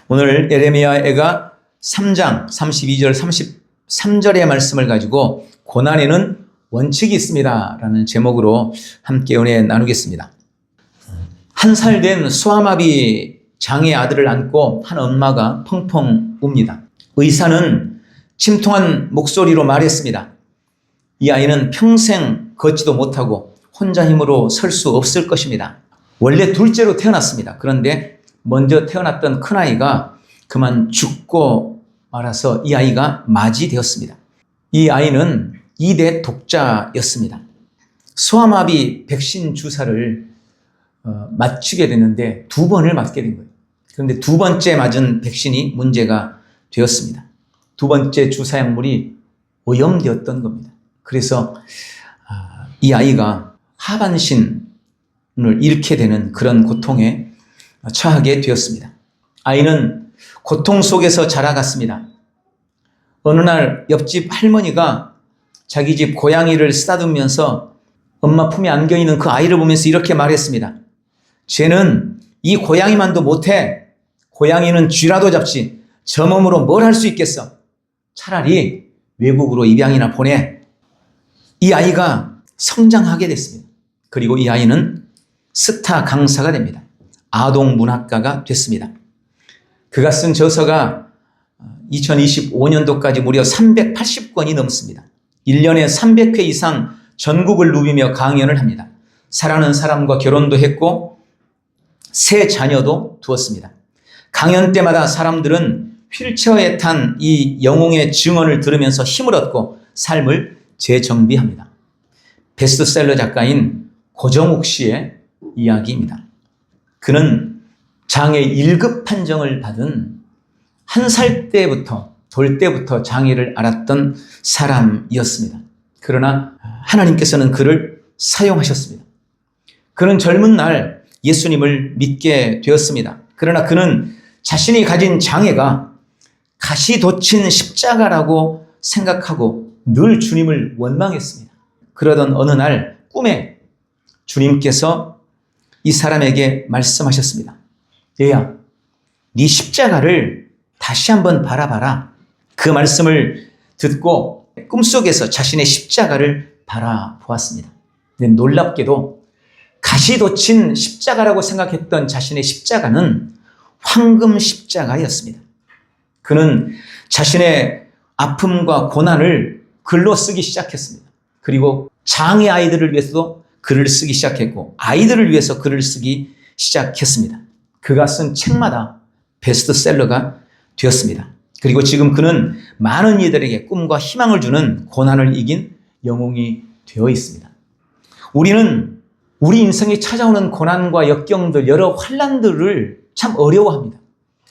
오늘 예레미야가 3장 32절 33절의 말씀을 가지고 고난에는 원칙이 있습니다 라는 제목으로 함께 은혜 나누겠습니다. 한 살 된 수아마비 장애 아들을 안고 한 엄마가 펑펑 웁니다. 의사는 침통한 목소리로 말했습니다. 이 아이는 평생 걷지도 못하고 혼자 힘으로 설 수 없을 것입니다. 원래 둘째로 태어났습니다. 그런데 먼저 태어났던 큰아이가 그만 죽고 말아서 이 아이가 맞이되었습니다. 이 아이는 2대 독자였습니다. 소아마비 백신 주사를 맞추게 됐는데 2번을 맞게 된 거예요. 그런데 2번째 맞은 백신이 문제가 되었습니다. 2번째 주사 약물이 오염되었던 겁니다. 그래서 이 아이가 하반신을 잃게 되는 그런 고통에 처하게 되었습니다. 아이는 고통 속에서 자라갔습니다. 어느 날 옆집 할머니가 자기 집 고양이를 쓰다듬으면서 엄마 품에 안겨있는 그 아이를 보면서 이렇게 말했습니다. 쟤는 이 고양이만도 못해. 고양이는 쥐라도 잡지 저 몸으로 뭘 할 수 있겠어. 차라리 외국으로 입양이나 보내. 이 아이가 성장하게 됐습니다. 그리고 이 아이는 스타 강사가 됩니다. 아동문학가가 됐습니다. 그가 쓴 저서가 2025년도까지 무려 380권이 넘습니다. 1년에 300회 이상 전국을 누비며 강연을 합니다. 사랑하는 사람과 결혼도 했고 세 자녀도 두었습니다. 강연 때마다 사람들은 휠체어에 탄 이 영웅의 증언을 들으면서 힘을 얻고 삶을 재정비합니다. 베스트셀러 작가인 고정욱 씨의 이야기입니다. 그는 장애 1급 판정을 받은 1살 때부터 돌 때부터 장애를 앓았던 사람이었습니다. 그러나 하나님께서는 그를 사용하셨습니다. 그는 젊은 날 예수님을 믿게 되었습니다. 그러나 그는 자신이 가진 장애가 가시돋친 십자가라고 생각하고 늘 주님을 원망했습니다. 그러던 어느 날 꿈에 주님께서 이 사람에게 말씀하셨습니다. 얘야, 네 십자가를 다시 한번 바라봐라. 그 말씀을 듣고 꿈속에서 자신의 십자가를 바라보았습니다. 근데 놀랍게도 가시돋친 십자가라고 생각했던 자신의 십자가는 황금 십자가였습니다. 그는 자신의 아픔과 고난을 글로 쓰기 시작했습니다. 그리고 장애 아이들을 위해서도 글을 쓰기 시작했고 아이들을 위해서 글을 쓰기 시작했습니다. 그가 쓴 책마다 베스트셀러가 되었습니다. 그리고 지금 그는 많은 이들에게 꿈과 희망을 주는 고난을 이긴 영웅이 되어 있습니다. 우리는 우리 인생에 찾아오는 고난과 역경들, 여러 환난들을 참 어려워합니다.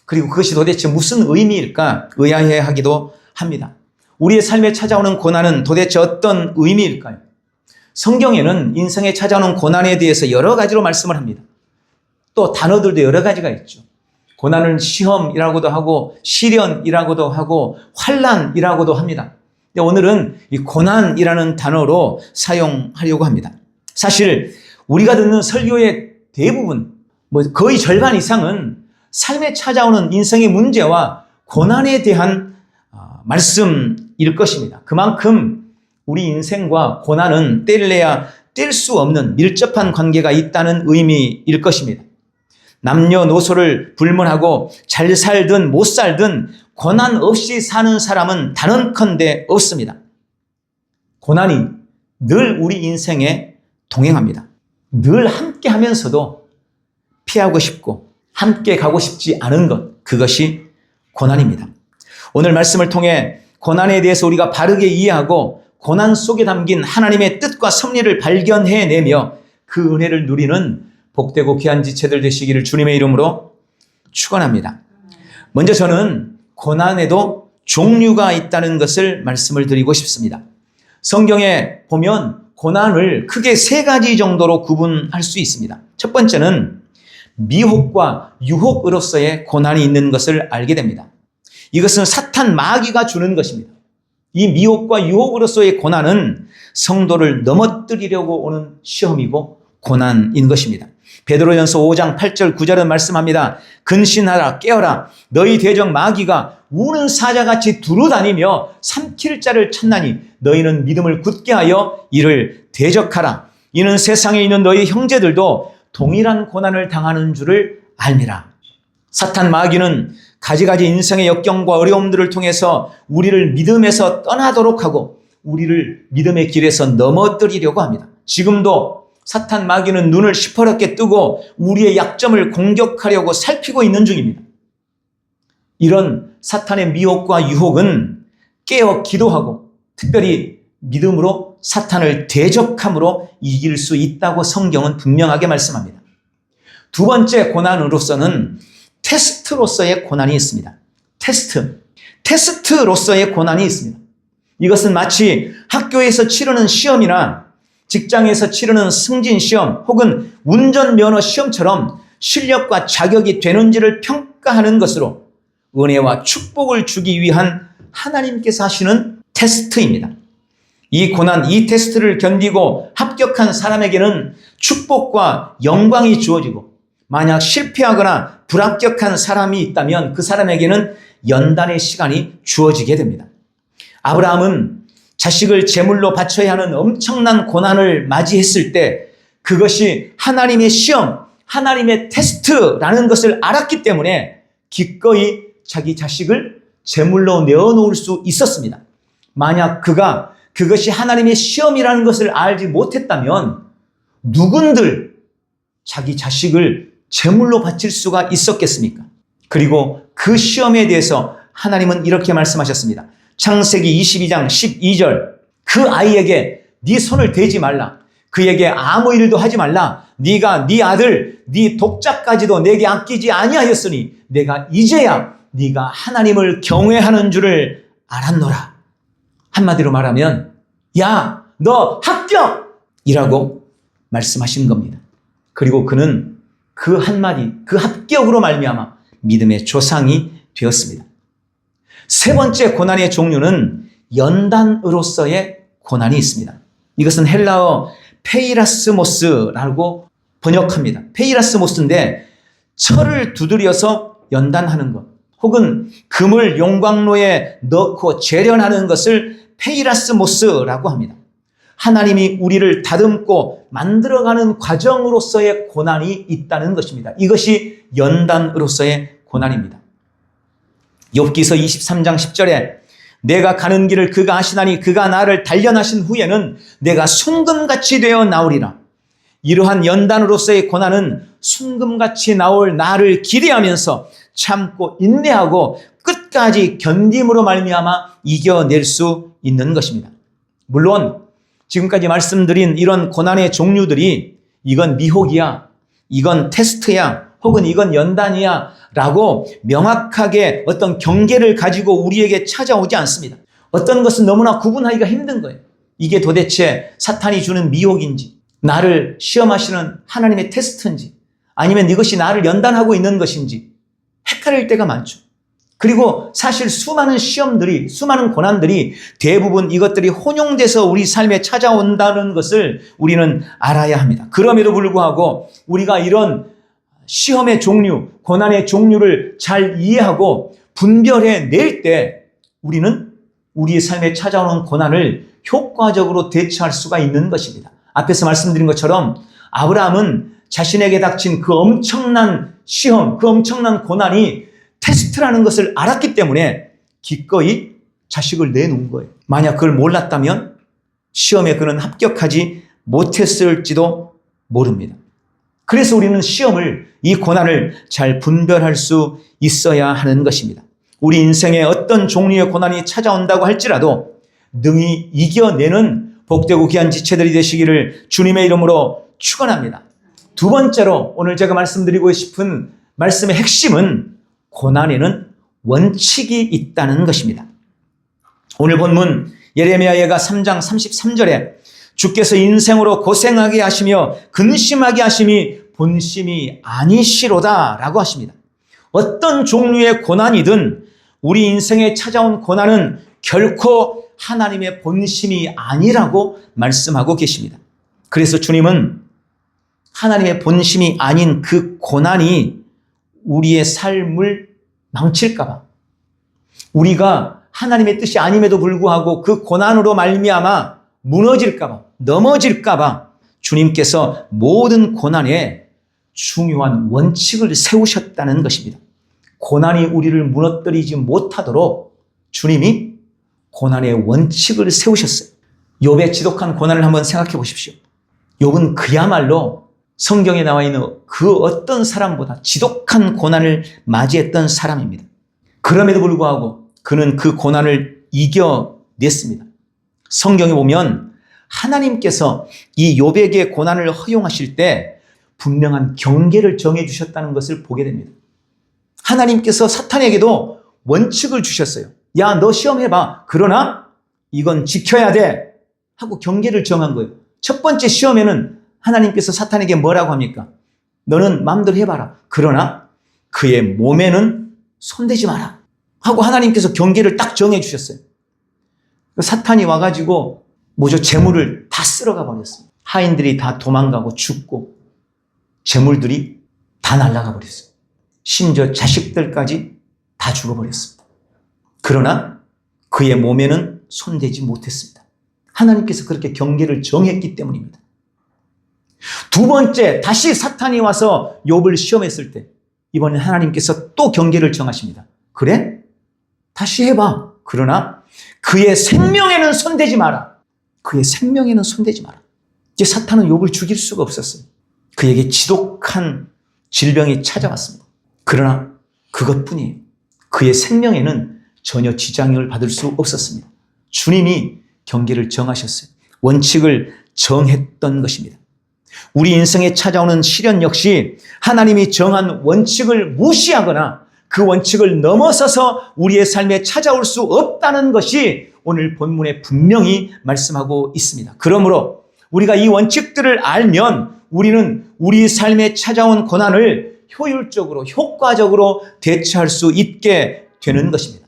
그리고 그것이 도대체 무슨 의미일까 의아해하기도 합니다. 우리의 삶에 찾아오는 고난은 도대체 어떤 의미일까요? 성경에는 인생에 찾아오는 고난에 대해서 여러 가지로 말씀을 합니다. 또 단어들도 여러 가지가 있죠. 고난은 시험이라고도 하고 시련이라고도 하고 환난이라고도 합니다. 근데 오늘은 이 고난이라는 단어로 사용하려고 합니다. 사실 우리가 듣는 설교의 대부분, 거의 절반 이상은 삶에 찾아오는 인생의 문제와 고난에 대한 말씀일 것입니다. 그만큼 우리 인생과 고난은 뗄래야 뗄 수 없는 밀접한 관계가 있다는 의미일 것입니다. 남녀노소를 불문하고 잘 살든 못 살든 고난 없이 사는 사람은 단언컨대 없습니다. 고난이 늘 우리 인생에 동행합니다. 늘 함께 하면서도 피하고 싶고 함께 가고 싶지 않은 것, 그것이 고난입니다. 오늘 말씀을 통해 고난에 대해서 우리가 바르게 이해하고 고난 속에 담긴 하나님의 뜻과 섭리를 발견해내며 그 은혜를 누리는 복되고 귀한 지체들 되시기를 주님의 이름으로 축원합니다. 먼저 저는 고난에도 종류가 있다는 것을 말씀을 드리고 싶습니다. 성경에 보면 고난을 크게 3가지 정도로 구분할 수 있습니다. 첫 번째는 미혹과 유혹으로서의 고난이 있는 것을 알게 됩니다. 이것은 사탄 마귀가 주는 것입니다. 이 미혹과 유혹으로서의 고난은 성도를 넘어뜨리려고 오는 시험이고 고난인 것입니다. 베드로전서 5장 8절 9절은 말씀합니다. 근신하라 깨어라 너희 대적 마귀가 우는 사자같이 두루다니며 삼킬 자를 찾나니 너희는 믿음을 굳게 하여 이를 대적하라. 이는 세상에 있는 너희 형제들도 동일한 고난을 당하는 줄을 알미라. 사탄 마귀는 가지가지 인생의 역경과 어려움들을 통해서 우리를 믿음에서 떠나도록 하고 우리를 믿음의 길에서 넘어뜨리려고 합니다. 지금도 사탄 마귀는 눈을 시퍼렇게 뜨고 우리의 약점을 공격하려고 살피고 있는 중입니다. 이런 사탄의 미혹과 유혹은 깨어 기도하고 특별히 믿음으로 사탄을 대적함으로 이길 수 있다고 성경은 분명하게 말씀합니다. 두 번째 고난으로서는 테스트로서의 고난이 있습니다. 테스트로서의 고난이 있습니다. 이것은 마치 학교에서 치르는 시험이나 직장에서 치르는 승진시험 혹은 운전면허 시험처럼 실력과 자격이 되는지를 평가하는 것으로 은혜와 축복을 주기 위한 하나님께서 하시는 테스트입니다. 이 고난, 이 테스트를 견디고 합격한 사람에게는 축복과 영광이 주어지고 만약 실패하거나 불합격한 사람이 있다면 그 사람에게는 연단의 시간이 주어지게 됩니다. 아브라함은 자식을 제물로 바쳐야 하는 엄청난 고난을 맞이했을 때 그것이 하나님의 시험, 하나님의 테스트라는 것을 알았기 때문에 기꺼이 자기 자식을 제물로 내어놓을 수 있었습니다. 만약 그가 그것이 하나님의 시험이라는 것을 알지 못했다면 누군들 자기 자식을 제물로 바칠 수가 있었겠습니까? 그리고 그 시험에 대해서 하나님은 이렇게 말씀하셨습니다. 창세기 22장 12절 그 아이에게 네 손을 대지 말라. 그에게 아무 일도 하지 말라. 네가 네 아들 네 독자까지도 내게 아끼지 아니하였으니 내가 이제야 네가 하나님을 경외하는 줄을 알았노라. 한마디로 말하면 야, 너 합격이라고 말씀하신 겁니다. 그리고 그는 그 한마디, 그 합격으로 말미암아 믿음의 조상이 되었습니다. 세 번째 고난의 종류는 연단으로서의 고난이 있습니다. 이것은 헬라어 페이라스모스라고 번역합니다. 페이라스모스인데 철을 두드려서 연단하는 것 혹은 금을 용광로에 넣고 재련하는 것을 페이라스모스라고 합니다. 하나님이 우리를 다듬고 만들어가는 과정으로서의 고난이 있다는 것입니다. 이것이 연단으로서의 고난입니다. 욥기서 23장 10절에 내가 가는 길을 그가 아시나니 그가 나를 단련하신 후에는 내가 순금같이 되어 나오리라. 이러한 연단으로서의 고난은 순금같이 나올 나를 기대하면서 참고 인내하고 끝까지 견딤으로 말미암아 이겨낼 수 있는 것입니다. 물론 지금까지 말씀드린 이런 고난의 종류들이 이건 미혹이야, 이건 테스트야, 혹은 이건 연단이야 라고 명확하게 어떤 경계를 가지고 우리에게 찾아오지 않습니다. 어떤 것은 너무나 구분하기가 힘든 거예요. 이게 도대체 사탄이 주는 미혹인지 나를 시험하시는 하나님의 테스트인지 아니면 이것이 나를 연단하고 있는 것인지 헷갈릴 때가 많죠. 그리고 사실 수많은 시험들이, 수많은 고난들이 대부분 이것들이 혼용돼서 우리 삶에 찾아온다는 것을 우리는 알아야 합니다. 그럼에도 불구하고 우리가 이런 시험의 종류, 고난의 종류를 잘 이해하고 분별해 낼 때 우리는 우리의 삶에 찾아오는 고난을 효과적으로 대처할 수가 있는 것입니다. 앞에서 말씀드린 것처럼 아브라함은 자신에게 닥친 그 엄청난 시험, 그 엄청난 고난이 테스트라는 것을 알았기 때문에 기꺼이 자식을 내놓은 거예요. 만약 그걸 몰랐다면 시험에 그는 합격하지 못했을지도 모릅니다. 그래서 우리는 시험을, 이 고난을 잘 분별할 수 있어야 하는 것입니다. 우리 인생에 어떤 종류의 고난이 찾아온다고 할지라도 능히 이겨내는 복되고 귀한 지체들이 되시기를 주님의 이름으로 축원합니다. 두 번째로 오늘 제가 말씀드리고 싶은 말씀의 핵심은 고난에는 원칙이 있다는 것입니다. 오늘 본문 예레미야 예가 3장 33절에 주께서 인생으로 고생하게 하시며 근심하게 하심이 본심이 아니시로다 라고 하십니다. 어떤 종류의 고난이든 우리 인생에 찾아온 고난은 결코 하나님의 본심이 아니라고 말씀하고 계십니다. 그래서 주님은 하나님의 본심이 아닌 그 고난이 우리의 삶을 망칠까 봐, 우리가 하나님의 뜻이 아님에도 불구하고 그 고난으로 말미암아 무너질까 봐, 넘어질까 봐 주님께서 모든 고난에 중요한 원칙을 세우셨다는 것입니다. 고난이 우리를 무너뜨리지 못하도록 주님이 고난의 원칙을 세우셨어요. 욥의 지독한 고난을 한번 생각해 보십시오. 욥은 그야말로 성경에 나와 있는 그 어떤 사람보다 지독한 고난을 맞이했던 사람입니다. 그럼에도 불구하고 그는 그 고난을 이겨냈습니다. 성경에 보면 하나님께서 이 욥에게 고난을 허용하실 때 분명한 경계를 정해 주셨다는 것을 보게 됩니다. 하나님께서 사탄에게도 원칙을 주셨어요. 야, 너 시험해봐. 그러나 이건 지켜야 돼. 하고 경계를 정한 거예요. 첫 번째 시험에는 하나님께서 사탄에게 뭐라고 합니까? 너는 마음대로 해봐라. 그러나 그의 몸에는 손대지 마라. 하고 하나님께서 경계를 딱 정해 주셨어요. 사탄이 와가지고 재물을 다 쓸어가 버렸어요. 하인들이 다 도망가고 죽고 재물들이 다 날아가 버렸어요. 심지어 자식들까지 다 죽어버렸습니다. 그러나 그의 몸에는 손대지 못했습니다. 하나님께서 그렇게 경계를 정했기 때문입니다. 두 번째, 다시 사탄이 와서 욥을 시험했을 때 이번엔 하나님께서 또 경계를 정하십니다. 그래? 다시 해봐. 그러나 그의 생명에는 손대지 마라. 그의 생명에는 손대지 마라. 이제 사탄은 욥을 죽일 수가 없었어요. 그에게 지독한 질병이 찾아왔습니다. 그러나 그것뿐이에요. 그의 생명에는 전혀 지장을 받을 수 없었습니다. 주님이 경계를 정하셨어요. 원칙을 정했던 것입니다. 우리 인생에 찾아오는 시련 역시 하나님이 정한 원칙을 무시하거나 그 원칙을 넘어서서 우리의 삶에 찾아올 수 없다는 것이 오늘 본문에 분명히 말씀하고 있습니다. 그러므로 우리가 이 원칙들을 알면 우리는 우리 삶에 찾아온 고난을 효율적으로, 효과적으로 대처할 수 있게 되는 것입니다.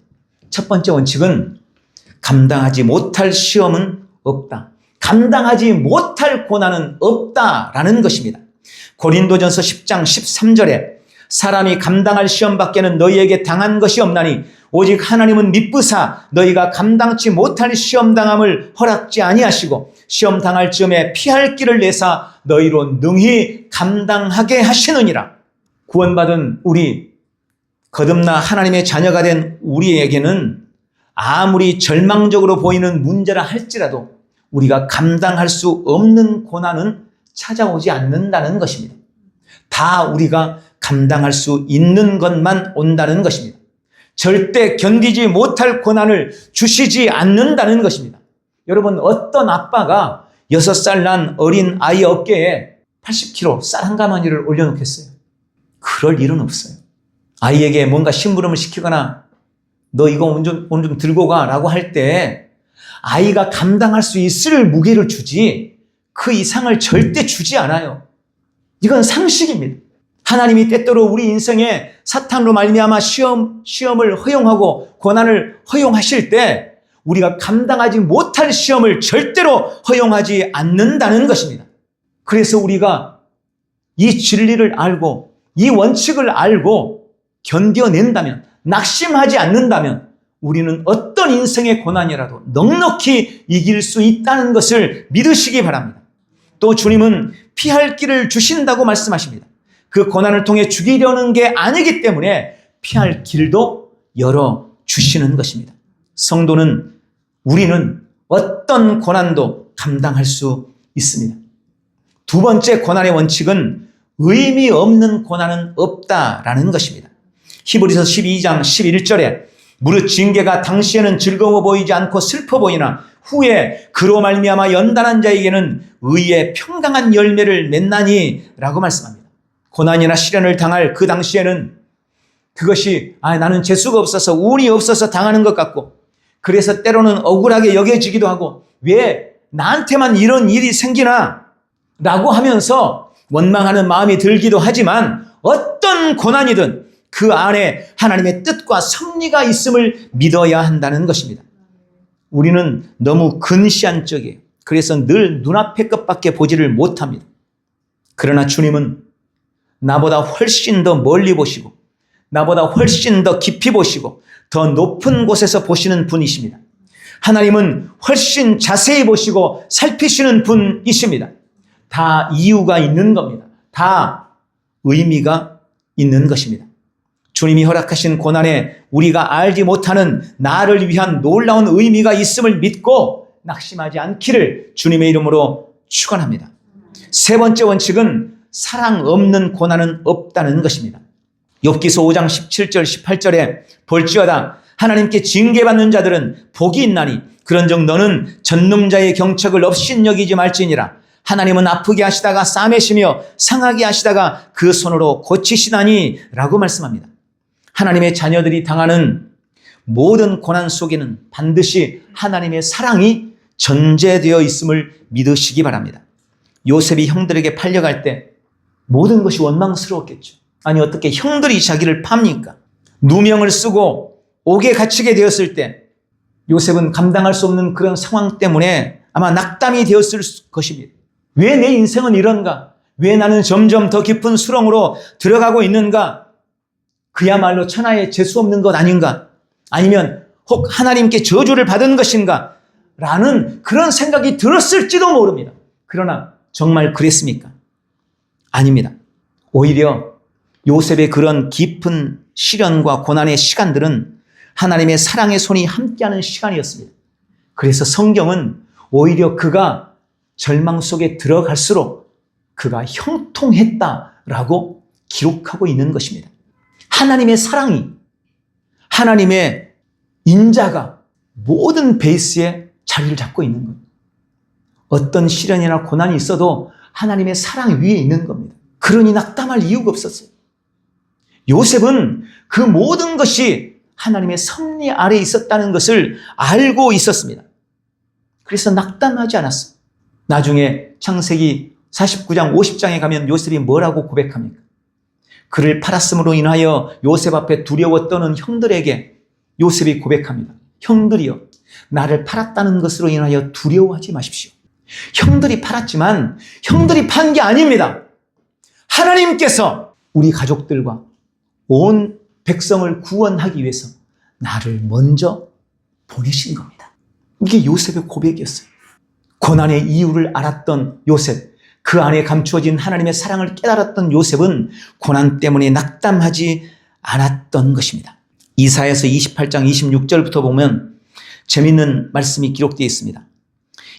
첫 번째 원칙은 감당하지 못할 시험은 없다. 감당하지 못할 고난은 없다라는 것입니다. 고린도전서 10장 13절에 사람이 감당할 시험 밖에는 너희에게 당한 것이 없나니 오직 하나님은 미쁘사 너희가 감당치 못할 시험 당함을 허락지 아니하시고 시험 당할 즈음에 피할 길을 내사 너희로 능히 감당하게 하시느니라. 구원받은 우리, 거듭나 하나님의 자녀가 된 우리에게는 아무리 절망적으로 보이는 문제라 할지라도 우리가 감당할 수 없는 고난은 찾아오지 않는다는 것입니다. 다 우리가 감당할 수 있는 것만 온다는 것입니다. 절대 견디지 못할 고난을 주시지 않는다는 것입니다. 여러분, 어떤 아빠가 6살 난 어린 아이 어깨에 80kg 쌀 한 가마니를 올려놓겠어요? 그럴 일은 없어요. 아이에게 뭔가 심부름을 시키거나 너 이거 온 좀 들고 가 라고 할 때 아이가 감당할 수 있을 무게를 주지 그 이상을 절대 주지 않아요. 이건 상식입니다. 하나님이 때때로 우리 인생에 사탄으로 말미암아 시험을 허용하고 고난을 허용하실 때 우리가 감당하지 못할 시험을 절대로 허용하지 않는다는 것입니다. 그래서 우리가 이 진리를 알고 이 원칙을 알고 견뎌낸다면, 낙심하지 않는다면 우리는 어떤 인생의 고난이라도 넉넉히 이길 수 있다는 것을 믿으시기 바랍니다. 또 주님은 피할 길을 주신다고 말씀하십니다. 그 고난을 통해 죽이려는 게 아니기 때문에 피할 길도 열어주시는 것입니다. 성도는, 우리는 어떤 고난도 감당할 수 있습니다. 두 번째 고난의 원칙은 의미 없는 고난은 없다라는 것입니다. 히브리서 12장 11절에 무릇 징계가 당시에는 즐거워 보이지 않고 슬퍼 보이나 후에 그로 말미암아 연단한 자에게는 의의 평강한 열매를 맺나니 라고 말씀합니다. 고난이나 시련을 당할 그 당시에는 그것이 나는 재수가 없어서 운이 없어서 당하는 것 같고 그래서 때로는 억울하게 여겨지기도 하고 왜 나한테만 이런 일이 생기나 라고 하면서 원망하는 마음이 들기도 하지만 어떤 고난이든 그 안에 하나님의 뜻과 섭리가 있음을 믿어야 한다는 것입니다. 우리는 너무 근시안적이에요. 그래서 늘 눈앞의 것밖에 보지를 못합니다. 그러나 주님은 나보다 훨씬 더 멀리 보시고 나보다 훨씬 더 깊이 보시고 더 높은 곳에서 보시는 분이십니다. 하나님은 훨씬 자세히 보시고 살피시는 분이십니다. 다 이유가 있는 겁니다. 다 의미가 있는 것입니다. 주님이 허락하신 고난에 우리가 알지 못하는 나를 위한 놀라운 의미가 있음을 믿고 낙심하지 않기를 주님의 이름으로 축원합니다. 세 번째 원칙은 사랑 없는 고난은 없다는 것입니다. 욥기서 5장 17절 18절에 볼지어다 하나님께 징계받는 자들은 복이 있나니 그런즉 너는 전능자의 경책을 업신여기지 말지니라. 하나님은 아프게 하시다가 싸매시며 상하게 하시다가 그 손으로 고치시다니 라고 말씀합니다. 하나님의 자녀들이 당하는 모든 고난 속에는 반드시 하나님의 사랑이 전제되어 있음을 믿으시기 바랍니다. 요셉이 형들에게 팔려갈 때 모든 것이 원망스러웠겠죠. 아니 어떻게 형들이 자기를 팝니까? 누명을 쓰고 옥에 갇히게 되었을 때 요셉은 감당할 수 없는 그런 상황 때문에 아마 낙담이 되었을 것입니다. 왜 내 인생은 이런가? 왜 나는 점점 더 깊은 수렁으로 들어가고 있는가? 그야말로 천하에 재수 없는 것 아닌가? 아니면 혹 하나님께 저주를 받은 것인가? 라는 그런 생각이 들었을지도 모릅니다. 그러나 정말 그랬습니까? 아닙니다. 오히려 요셉의 그런 깊은 시련과 고난의 시간들은 하나님의 사랑의 손이 함께하는 시간이었습니다. 그래서 성경은 오히려 그가 절망 속에 들어갈수록 그가 형통했다라고 기록하고 있는 것입니다. 하나님의 사랑이, 하나님의 인자가 모든 베이스에 자리를 잡고 있는 겁니다. 어떤 시련이나 고난이 있어도 하나님의 사랑 위에 있는 겁니다. 그러니 낙담할 이유가 없었어요. 요셉은 그 모든 것이 하나님의 섭리 아래에 있었다는 것을 알고 있었습니다. 그래서 낙담하지 않았어요. 나중에 창세기 49장 50장에 가면 요셉이 뭐라고 고백합니까? 그를 팔았음으로 인하여 요셉 앞에 두려워 떠는 형들에게 요셉이 고백합니다. 형들이여, 나를 팔았다는 것으로 인하여 두려워하지 마십시오. 형들이 팔았지만 형들이 판 게 아닙니다. 하나님께서 우리 가족들과 온 백성을 구원하기 위해서 나를 먼저 보내신 겁니다. 이게 요셉의 고백이었어요. 고난의 이유를 알았던 요셉, 그 안에 감추어진 하나님의 사랑을 깨달았던 요셉은 고난 때문에 낙담하지 않았던 것입니다. 이사야서 28장 26절부터 보면 재미있는 말씀이 기록되어 있습니다.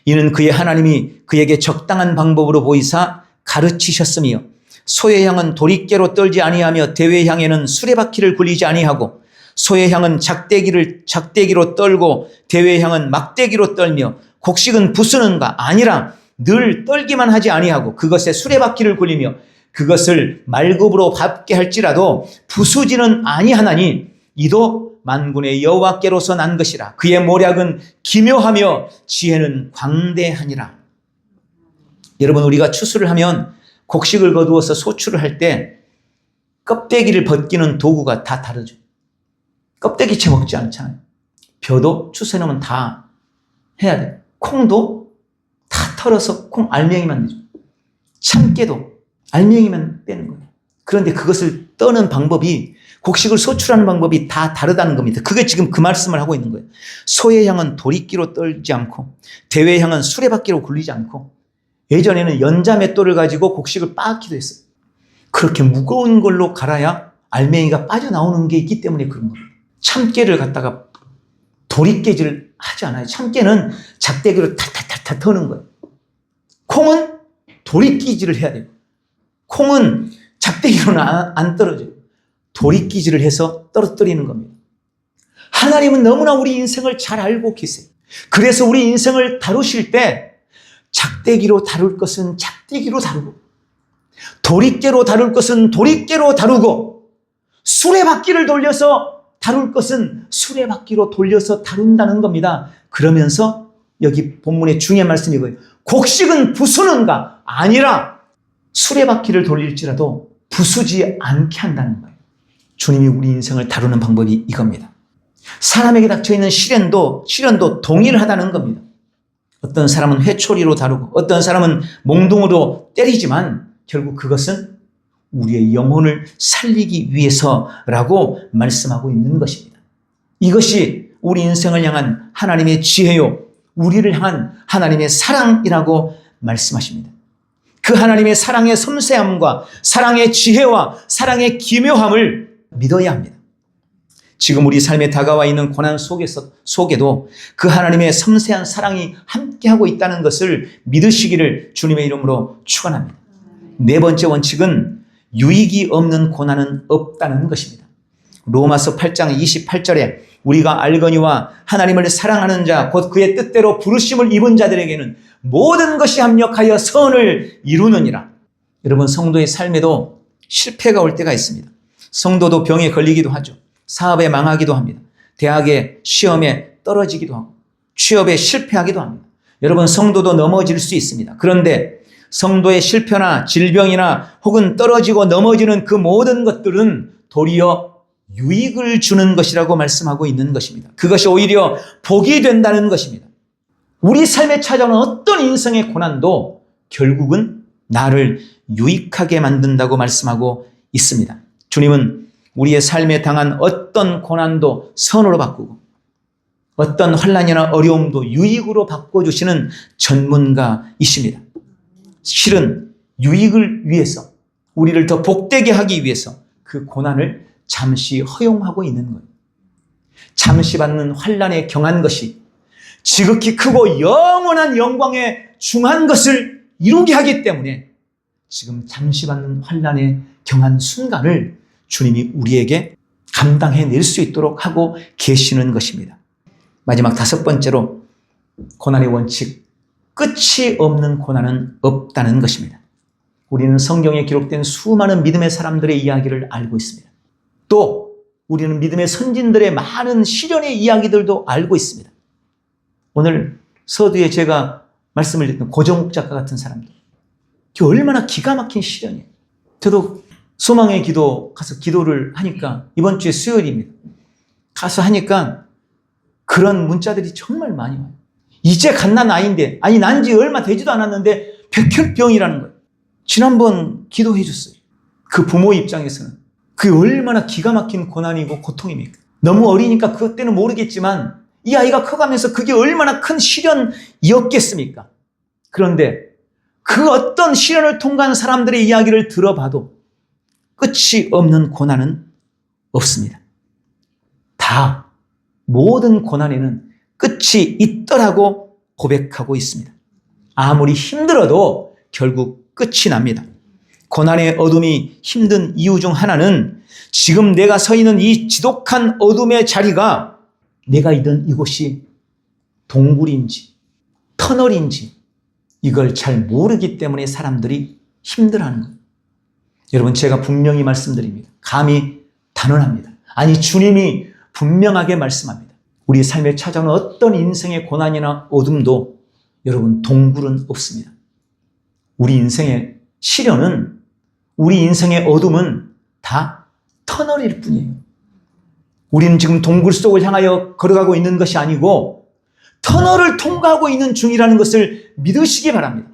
이는 그의 하나님이 그에게 적당한 방법으로 보이사 가르치셨으며 소의 향은 도리깨로 떨지 아니하며 대의 향에는 수레바퀴를 굴리지 아니하고 소의 향은 작대기로 떨고 대의 향은 막대기로 떨며 곡식은 부수는가 아니라 늘 떨기만 하지 아니하고 그것에 수레바퀴를 굴리며 그것을 말굽으로 밟게 할지라도 부수지는 아니하나니 이도 만군의 여호와께로서 난 것이라. 그의 모략은 기묘하며 지혜는 광대하니라. 여러분, 우리가 추수를 하면 곡식을 거두어서 소출을 할 때 껍데기를 벗기는 도구가 다 다르죠. 껍데기채 먹지 않잖아요. 벼도 추수해 놓으면 다 해야 돼요. 콩도 다 털어서 콩 알맹이만 내죠. 참깨도 알맹이만 빼는 거예요. 그런데 그것을 떠는 방법이, 곡식을 소출하는 방법이 다 다르다는 겁니다. 그게 지금 그 말씀을 하고 있는 거예요. 소의 향은 도리끼로 떨지 않고 대의 향은 수레바퀴로 굴리지 않고, 예전에는 연자맷돌을 가지고 곡식을 빻기도 했어요. 그렇게 무거운 걸로 갈아야 알맹이가 빠져나오는 게 있기 때문에 그런 겁니다. 참깨를 갖다가 도리깨질을 하지 않아요. 참깨는 작대기로 탈탈탈탈 터는 거예요. 콩은 도리끼질을 해야 돼요. 콩은 작대기로는 안 떨어져요. 도리끼질을 해서 떨어뜨리는 겁니다. 하나님은 너무나 우리 인생을 잘 알고 계세요. 그래서 우리 인생을 다루실 때 작대기로 다룰 것은 작대기로 다루고, 도리깨로 다룰 것은 도리깨로 다루고, 수레바퀴를 돌려서 다룰 것은 수레바퀴로 돌려서 다룬다는 겁니다. 그러면서 여기 본문의 중요한 말씀이 이거예요. 곡식은 부수는가 아니라 수레바퀴를 돌릴지라도 부수지 않게 한다는 거예요. 주님이 우리 인생을 다루는 방법이 이겁니다. 사람에게 닥쳐있는 시련도 동일하다는 겁니다. 어떤 사람은 회초리로 다루고 어떤 사람은 몽둥으로 때리지만 결국 그것은 우리의 영혼을 살리기 위해서라고 말씀하고 있는 것입니다. 이것이 우리 인생을 향한 하나님의 지혜요, 우리를 향한 하나님의 사랑이라고 말씀하십니다. 그 하나님의 사랑의 섬세함과 사랑의 지혜와 사랑의 기묘함을 믿어야 합니다. 지금 우리 삶에 다가와 있는 고난 속에도 그 하나님의 섬세한 사랑이 함께하고 있다는 것을 믿으시기를 주님의 이름으로 축원합니다. 네 번째 원칙은 유익이 없는 고난은 없다는 것입니다. 로마서 8장 28절에 우리가 알거니와 하나님을 사랑하는 자 곧 그의 뜻대로 부르심을 입은 자들에게는 모든 것이 합력하여 선을 이루느니라. 여러분, 성도의 삶에도 실패가 올 때가 있습니다. 성도도 병에 걸리기도 하죠. 사업에 망하기도 합니다. 대학에 시험에 떨어지기도 하고 취업에 실패하기도 합니다. 여러분, 성도도 넘어질 수 있습니다. 그런데 성도의 실패나 질병이나 혹은 떨어지고 넘어지는 그 모든 것들은 도리어 유익을 주는 것이라고 말씀하고 있는 것입니다. 그것이 오히려 복이 된다는 것입니다. 우리 삶에 찾아오는 어떤 인생의 고난도 결국은 나를 유익하게 만든다고 말씀하고 있습니다. 주님은 우리의 삶에 당한 어떤 고난도 선으로 바꾸고 어떤 환난이나 어려움도 유익으로 바꿔주시는 전문가이십니다. 실은 유익을 위해서, 우리를 더 복되게 하기 위해서 그 고난을 잠시 허용하고 있는 거예요. 잠시 받는 환난에 경한 것이 지극히 크고 영원한 영광에 중한 것을 이루게 하기 때문에 지금 잠시 받는 환난에 경한 순간을 주님이 우리에게 감당해낼 수 있도록 하고 계시는 것입니다. 마지막 다섯 번째로 고난의 원칙, 끝이 없는 고난은 없다는 것입니다. 우리는 성경에 기록된 수많은 믿음의 사람들의 이야기를 알고 있습니다. 또 우리는 믿음의 선진들의 많은 시련의 이야기들도 알고 있습니다. 오늘 서두에 제가 말씀을 드렸던 고정욱 작가 같은 사람들, 얼마나 기가 막힌 시련이에요. 저도 소망의 기도 가서 기도를 하니까 이번 주에 수요일입니다. 가서 하니까 그런 문자들이 정말 많이 와요. 이제 갓난 아이인데, 아니 난 지 얼마 되지도 않았는데 백혈병이라는 거예요. 지난번 기도해 줬어요. 그 부모 입장에서는 그게 얼마나 기가 막힌 고난이고 고통입니까? 너무 어리니까 그때는 모르겠지만 이 아이가 커가면서 그게 얼마나 큰 시련이었겠습니까? 그런데 그 어떤 시련을 통과한 사람들의 이야기를 들어봐도 끝이 없는 고난은 없습니다. 다 모든 고난에는 끝이 있더라고 고백하고 있습니다. 아무리 힘들어도 결국 끝이 납니다. 고난의 어둠이 힘든 이유 중 하나는 지금 내가 서 있는 이 지독한 어둠의 자리가 내가 있던 이곳이 동굴인지 터널인지 이걸 잘 모르기 때문에 사람들이 힘들어하는 거예요. 여러분, 제가 분명히 말씀드립니다. 감히 단언합니다. 아니, 주님이 분명하게 말씀합니다. 우리 삶에 찾아오는 어떤 인생의 고난이나 어둠도 여러분 동굴은 없습니다. 우리 인생의 시련은, 우리 인생의 어둠은 다 터널일 뿐이에요. 우리는 지금 동굴 속을 향하여 걸어가고 있는 것이 아니고 터널을 통과하고 있는 중이라는 것을 믿으시기 바랍니다.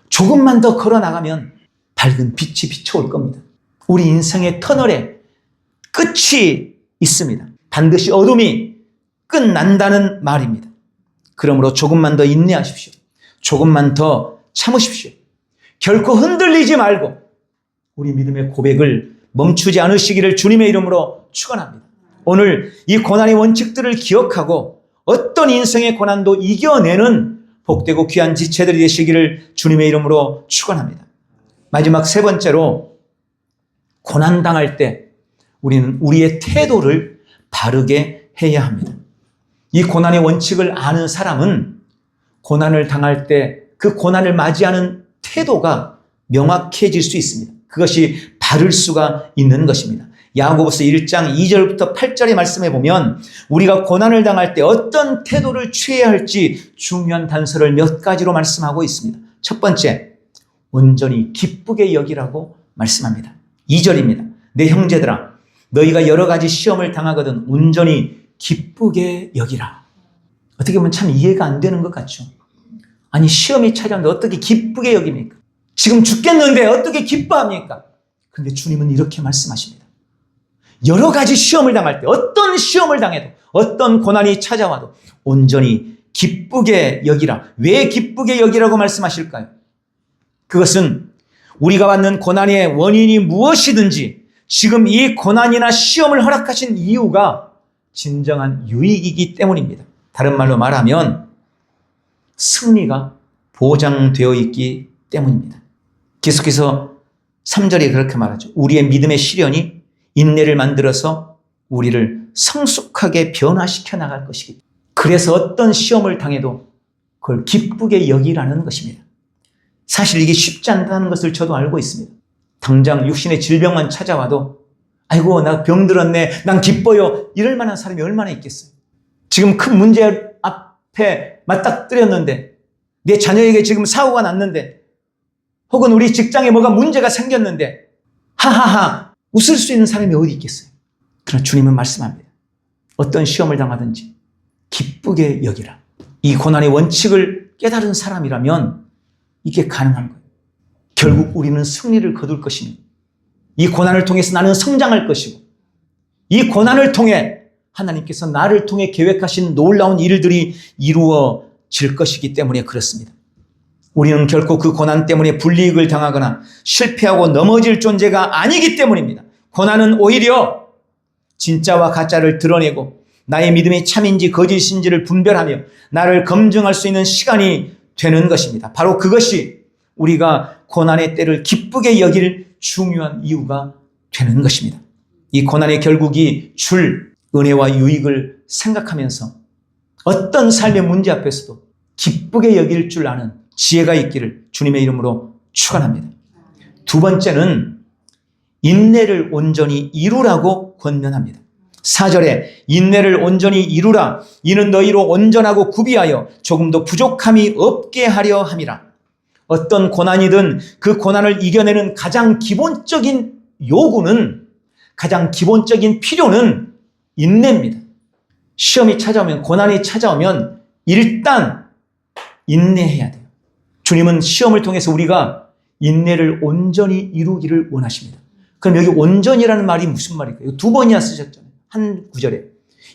조금만 더 걸어 나가면 밝은 빛이 비춰올 겁니다. 우리 인생의 터널에 끝이 있습니다. 반드시 어둠이 끝난다는 말입니다. 그러므로 조금만 더 인내하십시오. 조금만 더 참으십시오. 결코 흔들리지 말고 우리 믿음의 고백을 멈추지 않으시기를 주님의 이름으로 축원합니다. 오늘 이 고난의 원칙들을 기억하고 어떤 인생의 고난도 이겨내는 복되고 귀한 지체들이 되시기를 주님의 이름으로 축원합니다. 마지막 세 번째로, 고난당할 때 우리는 우리의 태도를 바르게 해야 합니다. 이 고난의 원칙을 아는 사람은 고난을 당할 때 그 고난을 맞이하는 태도가 명확해질 수 있습니다. 그것이 바를 수가 있는 것입니다. 야고보서 1장 2절부터 8절의 말씀에 보면 우리가 고난을 당할 때 어떤 태도를 취해야 할지 중요한 단서를 몇 가지로 말씀하고 있습니다. 첫 번째, 온전히 기쁘게 여기라고 말씀합니다. 2절입니다. 내 형제들아, 너희가 여러 가지 시험을 당하거든 온전히 기쁘게 여기라. 어떻게 보면 참 이해가 안 되는 것 같죠. 아니, 시험이 찾아오는데 어떻게 기쁘게 여깁니까? 지금 죽겠는데 어떻게 기뻐합니까? 그런데 주님은 이렇게 말씀하십니다. 여러 가지 시험을 당할 때, 어떤 시험을 당해도, 어떤 고난이 찾아와도 온전히 기쁘게 여기라. 왜 기쁘게 여기라고 말씀하실까요? 그것은 우리가 받는 고난의 원인이 무엇이든지 지금 이 고난이나 시험을 허락하신 이유가 진정한 유익이기 때문입니다. 다른 말로 말하면 승리가 보장되어 있기 때문입니다. 계속해서 3절에 그렇게 말하죠. 우리의 믿음의 시련이 인내를 만들어서 우리를 성숙하게 변화시켜 나갈 것이기 때문에, 그래서 어떤 시험을 당해도 그걸 기쁘게 여기라는 것입니다. 사실 이게 쉽지 않다는 것을 저도 알고 있습니다. 당장 육신의 질병만 찾아와도 아이고 나 병들었네, 난 기뻐요, 이럴 만한 사람이 얼마나 있겠어요. 지금 큰 문제 앞에 맞닥뜨렸는데, 내 자녀에게 지금 사고가 났는데, 혹은 우리 직장에 뭐가 문제가 생겼는데 하하하 웃을 수 있는 사람이 어디 있겠어요. 그러나 주님은 말씀합니다. 어떤 시험을 당하든지 기쁘게 여기라. 이 고난의 원칙을 깨달은 사람이라면 이게 가능한 거예요. 결국 우리는 승리를 거둘 것입니다. 이 고난을 통해서 나는 성장할 것이고, 이 고난을 통해 하나님께서 나를 통해 계획하신 놀라운 일들이 이루어질 것이기 때문에 그렇습니다. 우리는 결코 그 고난 때문에 불이익을 당하거나 실패하고 넘어질 존재가 아니기 때문입니다. 고난은 오히려 진짜와 가짜를 드러내고 나의 믿음이 참인지 거짓인지를 분별하며 나를 검증할 수 있는 시간이 되는 것입니다. 바로 그것이 우리가 고난의 때를 기쁘게 여길 중요한 이유가 되는 것입니다. 이 고난의 결국이 줄 은혜와 유익을 생각하면서 어떤 삶의 문제 앞에서도 기쁘게 여길 줄 아는 지혜가 있기를 주님의 이름으로 축원합니다. 두 번째는 인내를 온전히 이루라고 권면합니다. 4절에 인내를 온전히 이루라. 이는 너희로 온전하고 구비하여 조금도 부족함이 없게 하려 함이라. 어떤 고난이든 그 고난을 이겨내는 가장 기본적인 요구는, 가장 기본적인 필요는 인내입니다. 시험이 찾아오면, 고난이 찾아오면 일단 인내해야 돼요. 주님은 시험을 통해서 우리가 인내를 온전히 이루기를 원하십니다. 그럼 여기 온전이라는 말이 무슨 말일까요? 두 번이나 쓰셨잖아요. 한 구절에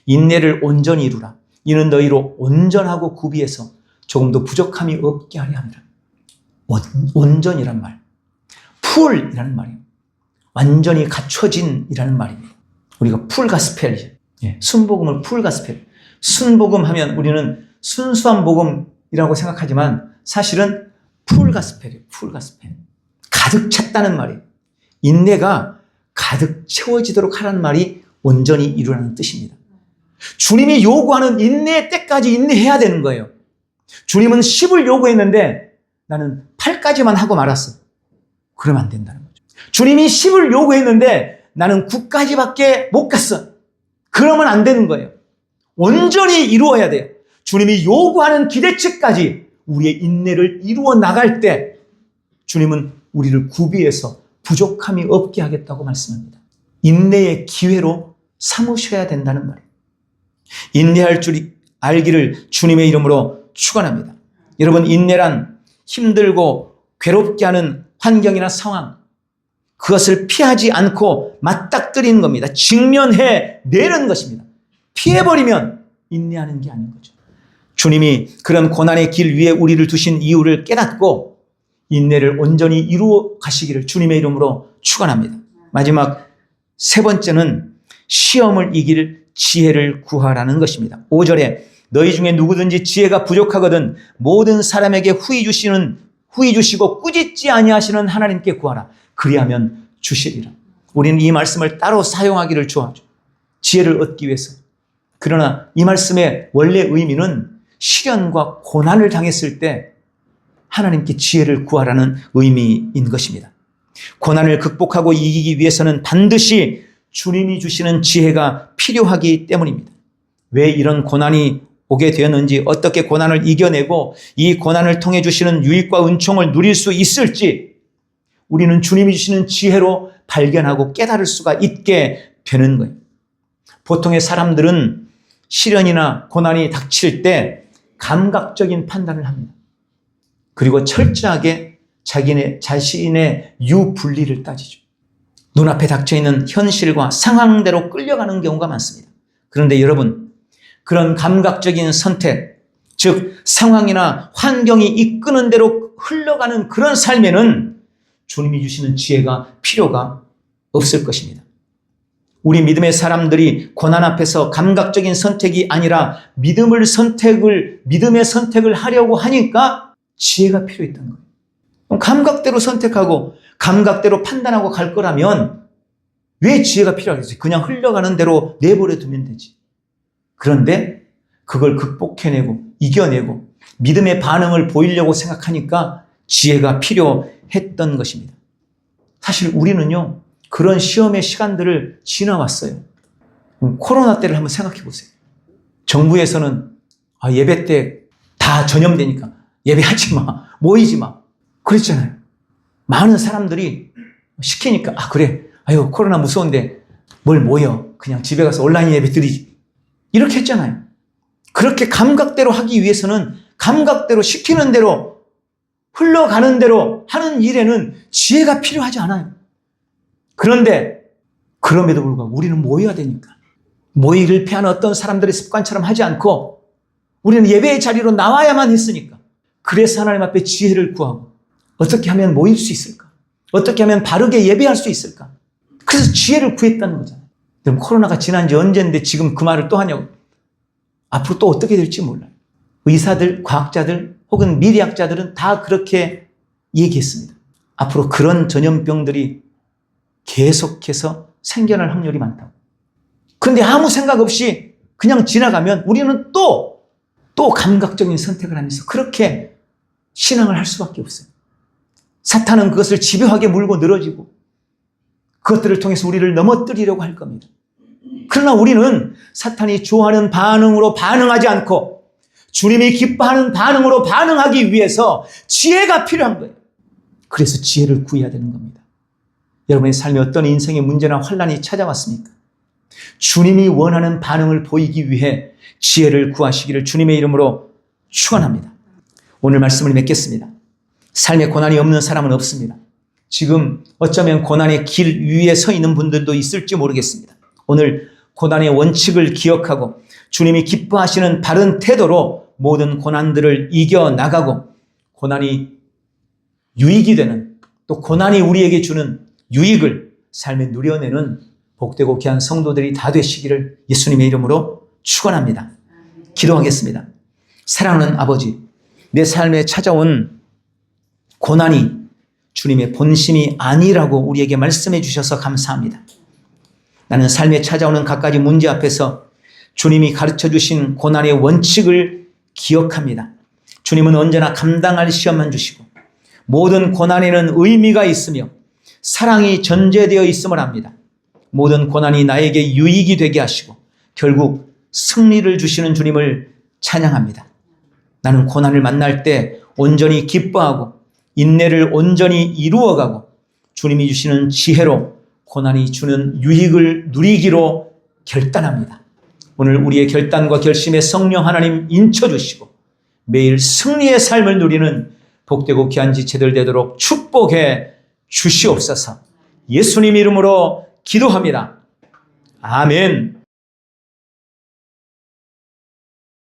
인내를 온전히 이루라. 이는 너희로 온전하고 구비해서 조금도 부족함이 없게 하려 함이라. 온전이란 말, 풀이라는 말이에요. 완전히 갖춰진이라는 말입니다. 우리가 풀 가스펠이죠. 순복음을 풀 가스펠. 순복음 하면 우리는 순수한 복음이라고 생각하지만 사실은 풀 가스펠이에요. 풀 가스펠. 가득 찼다는 말이에요. 인내가 가득 채워지도록 하라는 말이 온전히 이루라는 뜻입니다. 주님이 요구하는 인내의 때까지 인내해야 되는 거예요. 주님은 10을 요구했는데 나는 8까지만 하고 말았어. 그러면 안 된다는 거죠. 주님이 10을 요구했는데 나는 9까지밖에 못 갔어. 그러면 안 되는 거예요. 온전히 이루어야 돼요. 주님이 요구하는 기대치까지 우리의 인내를 이루어 나갈 때 주님은 우리를 구비해서 부족함이 없게 하겠다고 말씀합니다. 인내의 기회로 삼으셔야 된다는 말이에요. 인내할 줄 알기를 주님의 이름으로 축원합니다. 여러분, 인내란 힘들고 괴롭게 하는 환경이나 상황, 그것을 피하지 않고 맞닥뜨리는 겁니다. 직면해 내는 것입니다. 피해버리면 인내하는 게 아닌 거죠. 주님이 그런 고난의 길 위에 우리를 두신 이유를 깨닫고 인내를 온전히 이루어 가시기를 주님의 이름으로 축원합니다. 마지막 세 번째는 시험을 이길 지혜를 구하라는 것입니다. 5절에 너희 중에 누구든지 지혜가 부족하거든 모든 사람에게 후히 주시고 꾸짖지 아니하시는 하나님께 구하라. 그리하면 주시리라. 우리는 이 말씀을 따로 사용하기를 좋아하죠. 지혜를 얻기 위해서. 그러나 이 말씀의 원래 의미는 시련과 고난을 당했을 때 하나님께 지혜를 구하라는 의미인 것입니다. 고난을 극복하고 이기기 위해서는 반드시 주님이 주시는 지혜가 필요하기 때문입니다. 왜 이런 고난이 오게 되었는지, 어떻게 고난을 이겨내고 이 고난을 통해 주시는 유익과 은총을 누릴 수 있을지 우리는 주님이 주시는 지혜로 발견하고 깨달을 수가 있게 되는 거예요. 보통의 사람들은 시련이나 고난이 닥칠 때 감각적인 판단을 합니다. 그리고 철저하게 자신의 유불리를 따지죠. 눈앞에 닥쳐있는 현실과 상황대로 끌려가는 경우가 많습니다. 그런데 여러분, 그런 감각적인 선택, 즉 상황이나 환경이 이끄는 대로 흘러가는 그런 삶에는 주님이 주시는 지혜가 필요가 없을 것입니다. 우리 믿음의 사람들이 고난 앞에서 감각적인 선택이 아니라 믿음의 선택을 하려고 하니까 지혜가 필요했던 거예요. 그럼 감각대로 선택하고 감각대로 판단하고 갈 거라면 왜 지혜가 필요하겠어요? 그냥 흘러가는 대로 내버려 두면 되지. 그런데 그걸 극복해내고 이겨내고 믿음의 반응을 보이려고 생각하니까 지혜가 필요했던 것입니다. 사실 우리는요, 그런 시험의 시간들을 지나왔어요. 코로나 때를 한번 생각해 보세요. 정부에서는 예배 때 다 전염되니까 예배하지 마, 모이지 마. 그랬잖아요. 많은 사람들이 시키니까 그래, 코로나 무서운데 뭘 모여, 그냥 집에 가서 온라인 예배 드리지. 이렇게 했잖아요. 그렇게 감각대로 하기 위해서는 감각대로 시키는 대로 흘러가는 대로 하는 일에는 지혜가 필요하지 않아요. 그런데 그럼에도 불구하고 우리는 모여야 되니까 모이를 피하는 어떤 사람들의 습관처럼 하지 않고 우리는 예배의 자리로 나와야만 했으니까, 그래서 하나님 앞에 지혜를 구하고 어떻게 하면 모일 수 있을까? 어떻게 하면 바르게 예배할 수 있을까? 그래서 지혜를 구했다는 거잖아요. 그럼 코로나가 지난 지 언젠데 지금 그 말을 또 하냐고. 앞으로 또 어떻게 될지 몰라요. 의사들, 과학자들 혹은 미래학자들은 다 그렇게 얘기했습니다. 앞으로 그런 전염병들이 계속해서 생겨날 확률이 많다고. 그런데 아무 생각 없이 그냥 지나가면 우리는 또 감각적인 선택을 하면서 그렇게 신앙을 할 수밖에 없어요. 사탄은 그것을 집요하게 물고 늘어지고 그것들을 통해서 우리를 넘어뜨리려고 할 겁니다. 그러나 우리는 사탄이 좋아하는 반응으로 반응하지 않고 주님이 기뻐하는 반응으로 반응하기 위해서 지혜가 필요한 거예요. 그래서 지혜를 구해야 되는 겁니다. 여러분의 삶에 어떤 인생의 문제나 환난이 찾아왔습니까? 주님이 원하는 반응을 보이기 위해 지혜를 구하시기를 주님의 이름으로 축원합니다. 오늘 말씀을 맺겠습니다. 삶에 고난이 없는 사람은 없습니다. 지금 어쩌면 고난의 길 위에 서 있는 분들도 있을지 모르겠습니다. 오늘 고난의 원칙을 기억하고 주님이 기뻐하시는 바른 태도로 모든 고난들을 이겨나가고 고난이 유익이 되는, 또 고난이 우리에게 주는 유익을 삶에 누려내는 복되고 귀한 성도들이 다 되시기를 예수님의 이름으로 축원합니다. 기도하겠습니다. 사랑하는 아버지, 내 삶에 찾아온 고난이 주님의 본심이 아니라고 우리에게 말씀해 주셔서 감사합니다. 나는 삶에 찾아오는 갖가지 문제 앞에서 주님이 가르쳐 주신 고난의 원칙을 기억합니다. 주님은 언제나 감당할 시험만 주시고 모든 고난에는 의미가 있으며 사랑이 전제되어 있음을 압니다. 모든 고난이 나에게 유익이 되게 하시고 결국 승리를 주시는 주님을 찬양합니다. 나는 고난을 만날 때 온전히 기뻐하고 인내를 온전히 이루어가고 주님이 주시는 지혜로 고난이 주는 유익을 누리기로 결단합니다. 오늘 우리의 결단과 결심에 성령 하나님 인쳐주시고 매일 승리의 삶을 누리는 복되고 귀한 지체들 되도록 축복해 주시옵소서. 예수님 이름으로 기도합니다. 아멘.